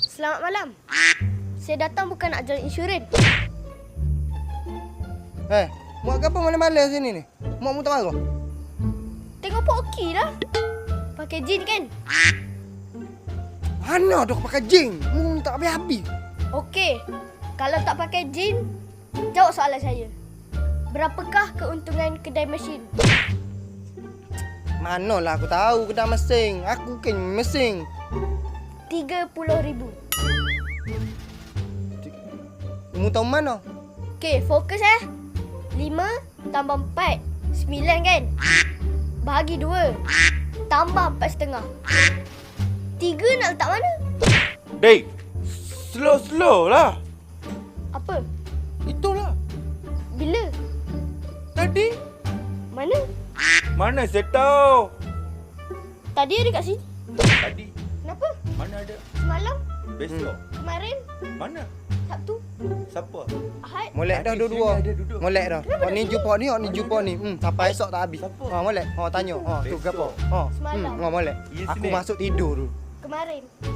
Selamat malam. Saya datang bukan nak jual insurans. Muak apa malam-malam sini ni? Muak mu tak marah? Tengok pun okey lah. Pakai jin kan? Mana dok pakai jing? Mu tak habis-habis. Okey. Kalau tak pakai jin, jawab soalan saya. Berapakah keuntungan kedai mesin? Manalah aku tahu kedai mesin. Aku kan mesin. 30,000. Mu tahu mana? Okey, fokus 5 tambah 4, 9 kan? Bahagi 2, tambah 4,5. 3 nak letak mana? Dek, slow lah. Apa? Itulah. Bila? Tadi. Mana? Mana saya tahu? Tadi ada kat sini. Tadi. Kenapa? Mana ada? Semalam? Besok. Kemarin? Mana? Sabtu? Siapa? Ahad? Molek dah Tadi dua-dua. sini ada duduk. Molek dah. Hak ni jumpa ni, hak ni jumpa ni. Sampai esok tak habis. Siapa? Molek. Tanya. Tu Besok. gapo? Semalam. Molek. Ya, Aku sini. masuk tidur dulu. Kemarin?